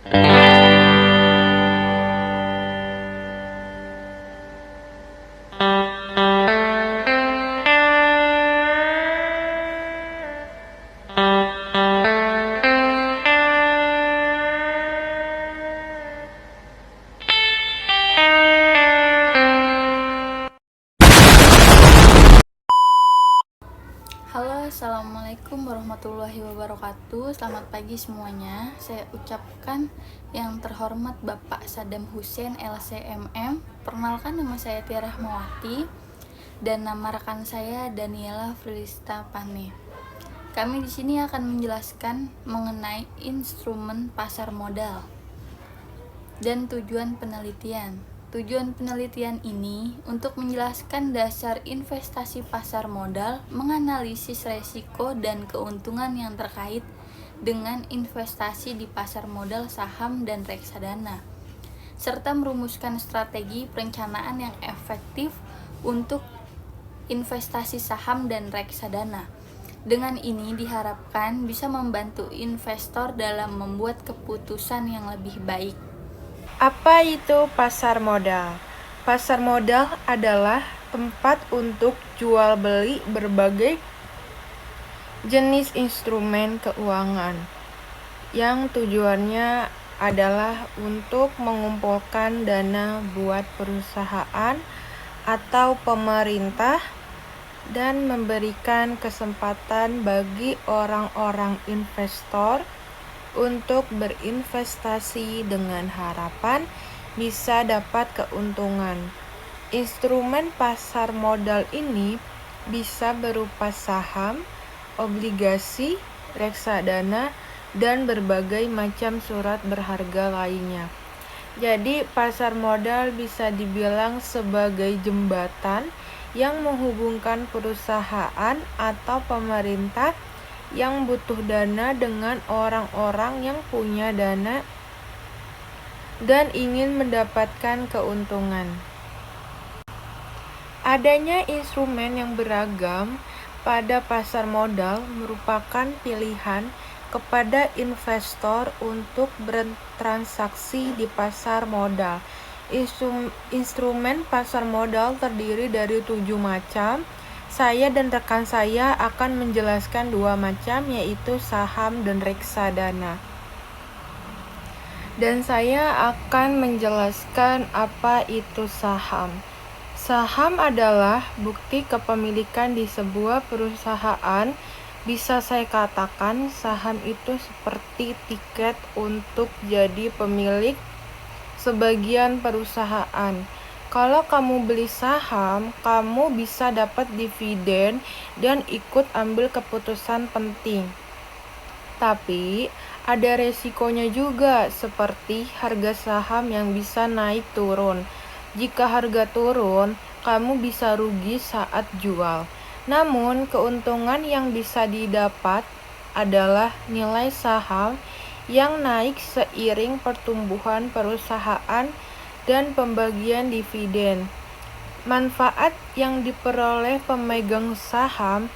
Halo, assalamualaikum warahmatullahi wabarakatuh. Selamat pagi semuanya. Saya ucapkan yang terhormat Bapak Saddam Hussein LCMM. Perkenalkan, nama saya Tia Rahmawati dan nama rekan saya Daniela Frilista Pane. Kami di sini akan menjelaskan mengenai instrumen pasar modal dan tujuan penelitian. Tujuan penelitian ini untuk menjelaskan dasar investasi pasar modal, menganalisis resiko dan keuntungan yang terkait dengan investasi di pasar modal saham dan reksadana, serta merumuskan strategi perencanaan yang efektif untuk investasi saham dan reksadana. Dengan ini diharapkan bisa membantu investor dalam membuat keputusan yang lebih baik. Apa itu pasar modal? Pasar modal adalah tempat untuk jual beli berbagai jenis instrumen keuangan yang tujuannya adalah untuk mengumpulkan dana buat perusahaan atau pemerintah dan memberikan kesempatan bagi orang-orang investor untuk berinvestasi dengan harapan bisa dapat keuntungan. Instrumen pasar modal ini bisa berupa saham, obligasi, reksadana, dan berbagai macam surat berharga lainnya. Jadi pasar modal bisa dibilang sebagai jembatan yang menghubungkan perusahaan atau pemerintah yang butuh dana dengan orang-orang yang punya dana dan ingin mendapatkan keuntungan. Adanya instrumen yang beragam pada pasar modal merupakan pilihan kepada investor untuk bertransaksi di pasar modal. Instrumen pasar modal terdiri dari 7 macam. Saya dan rekan saya akan menjelaskan 2 macam, yaitu saham dan reksadana. Dan saya akan menjelaskan apa itu saham. Saham adalah bukti kepemilikan di sebuah perusahaan. Bisa saya katakan saham itu seperti tiket untuk jadi pemilik sebagian perusahaan. Kalau kamu beli saham, kamu bisa dapat dividen dan ikut ambil keputusan penting. Tapi ada resikonya juga, seperti harga saham yang bisa naik turun. Jika harga turun, kamu bisa rugi saat jual. Namun, keuntungan yang bisa didapat adalah nilai saham yang naik seiring pertumbuhan perusahaan dan pembagian dividen. Manfaat yang diperoleh pemegang saham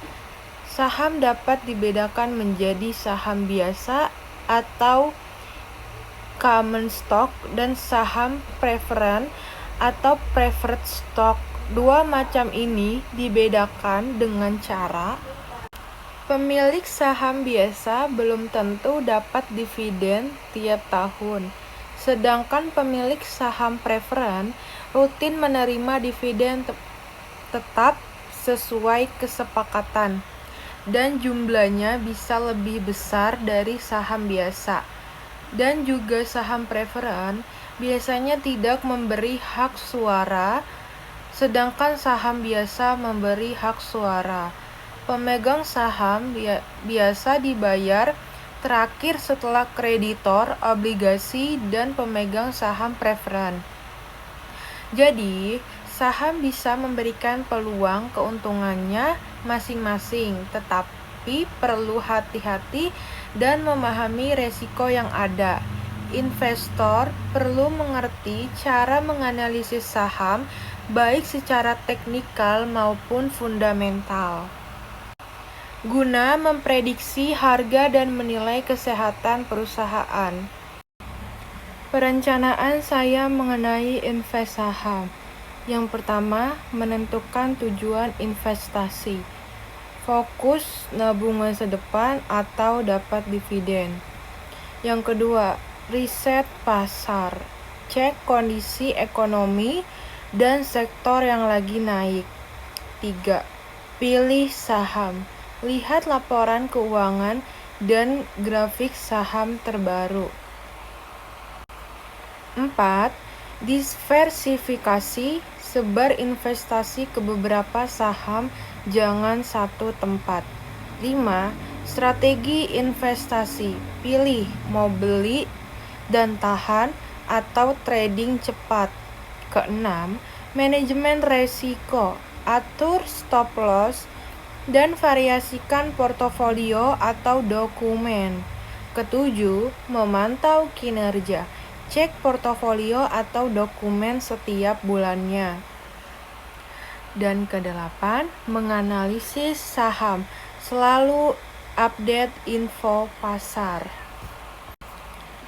dapat dibedakan menjadi saham biasa atau common stock dan saham preferred atau preferred stock. 2 macam ini dibedakan dengan cara pemilik saham biasa belum tentu dapat dividen tiap tahun, sedangkan pemilik saham preferred rutin menerima dividen tetap sesuai kesepakatan, dan jumlahnya bisa lebih besar dari saham biasa. Dan juga saham preferred biasanya tidak memberi hak suara, sedangkan saham biasa memberi hak suara. Pemegang saham biasa dibayar terakhir setelah kreditor, obligasi, dan pemegang saham preferred. Jadi, saham bisa memberikan peluang keuntungannya masing-masing, tetapi perlu hati-hati dan memahami resiko yang ada. Investor perlu mengerti cara menganalisis saham baik secara teknikal maupun fundamental, guna memprediksi harga dan menilai kesehatan perusahaan. Perencanaan saya mengenai invest saham. Yang pertama, menentukan tujuan investasi. Fokus nabung masa depan atau dapat dividen. Yang kedua, riset pasar. Cek kondisi ekonomi dan sektor yang lagi naik. 3. Pilih saham. Lihat laporan keuangan dan grafik saham terbaru. 4. Diversifikasi, sebar investasi ke beberapa saham, jangan satu tempat. 5. Strategi investasi, pilih mau beli dan tahan atau trading cepat. Keenam, manajemen resiko, atur stop loss dan variasikan portofolio atau dokumen. Ketujuh, memantau kinerja. Cek portofolio atau dokumen setiap bulannya. Dan kedelapan, menganalisis saham. Selalu update info pasar.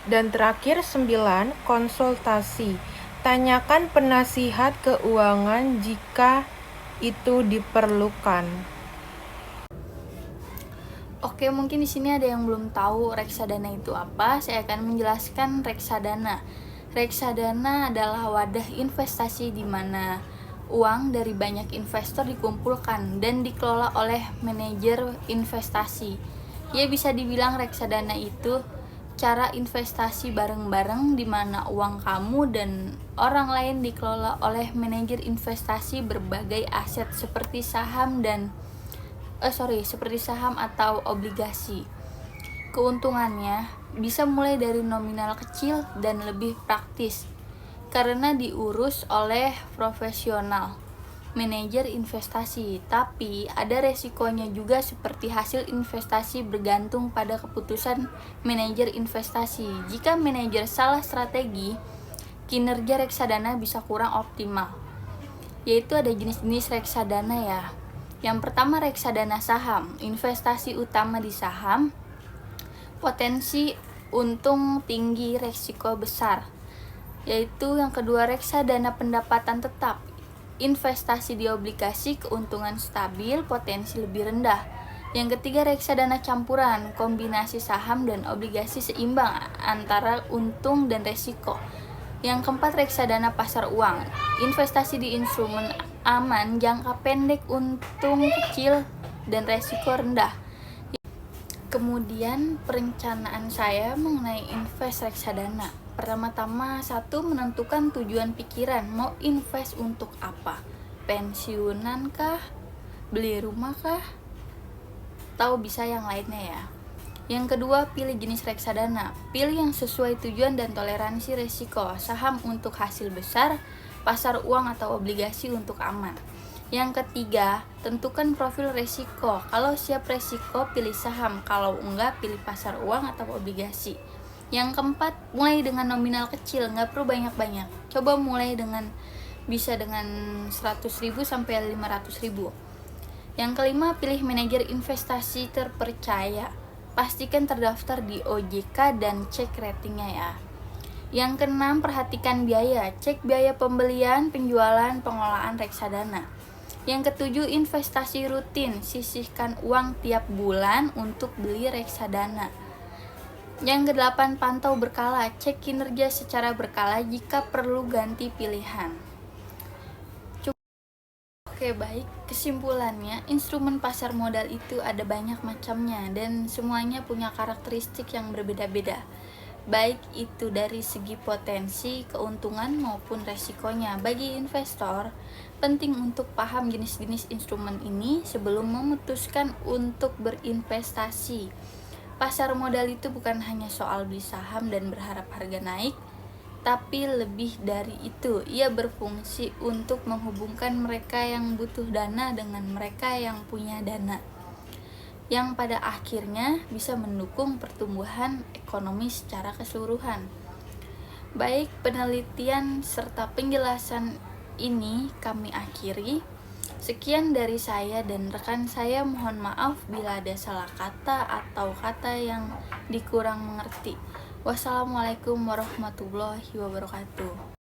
Dan terakhir 9, konsultasi. Tanyakan penasihat keuangan jika itu diperlukan. Oke, mungkin di sini ada yang belum tahu reksadana itu apa. Saya akan menjelaskan reksadana. Reksadana adalah wadah investasi di mana uang dari banyak investor dikumpulkan dan dikelola oleh manajer investasi. Ya, bisa dibilang reksadana itu cara investasi bareng-bareng di mana uang kamu dan orang lain dikelola oleh manajer investasi berbagai aset seperti saham atau obligasi. Keuntungannya bisa mulai dari nominal kecil dan lebih praktis karena diurus oleh profesional manajer investasi, tapi ada resikonya juga seperti hasil investasi bergantung pada keputusan manajer investasi. Jika manajer salah strategi, kinerja reksadana bisa kurang optimal. Yaitu ada jenis-jenis reksadana ya. Yang pertama, reksadana saham, investasi utama di saham, potensi untung tinggi, resiko besar. Yaitu yang kedua, reksadana pendapatan tetap, investasi di obligasi, keuntungan stabil, potensi lebih rendah. Yang ketiga, reksadana campuran, kombinasi saham dan obligasi seimbang antara untung dan resiko. Yang keempat, reksadana pasar uang, investasi di instrumen aman, jangka pendek, untung kecil dan resiko rendah. Kemudian perencanaan saya mengenai invest reksadana. Pertama-tama, satu, menentukan tujuan pikiran, mau invest untuk apa? Pensiunan kah? Beli rumah kah? Atau bisa yang lainnya ya. Yang kedua, pilih jenis reksadana. Pilih yang sesuai tujuan dan toleransi resiko. Saham untuk hasil besar, pasar uang atau obligasi untuk aman. Yang ketiga, tentukan profil resiko. Kalau siap resiko, pilih saham. Kalau enggak, pilih pasar uang atau obligasi. Yang keempat, mulai dengan nominal kecil, nggak perlu banyak-banyak. Coba mulai bisa dengan 100.000 sampai 500.000. Yang kelima, pilih manajer investasi terpercaya. Pastikan terdaftar di OJK dan cek ratingnya ya. Yang keenam, perhatikan biaya. Cek biaya pembelian, penjualan, pengelolaan reksadana. Yang ketujuh, investasi rutin. Sisihkan uang tiap bulan untuk beli reksadana. Yang kedelapan, pantau berkala. Cek kinerja secara berkala jika perlu ganti pilihan. Oke, baik. Kesimpulannya, instrumen pasar modal itu ada banyak macamnya dan semuanya punya karakteristik yang berbeda-beda. Baik itu dari segi potensi, keuntungan maupun resikonya. Bagi investor, penting untuk paham jenis-jenis instrumen ini sebelum memutuskan untuk berinvestasi. Pasar modal itu bukan hanya soal beli saham dan berharap harga naik, tapi lebih dari itu, ia berfungsi untuk menghubungkan mereka yang butuh dana dengan mereka yang punya dana, yang pada akhirnya bisa mendukung pertumbuhan ekonomi secara keseluruhan. Baik, penelitian serta penjelasan ini kami akhiri. Sekian dari saya dan rekan saya, mohon maaf bila ada salah kata atau kata yang dikurang mengerti. Wassalamualaikum warahmatullahi wabarakatuh.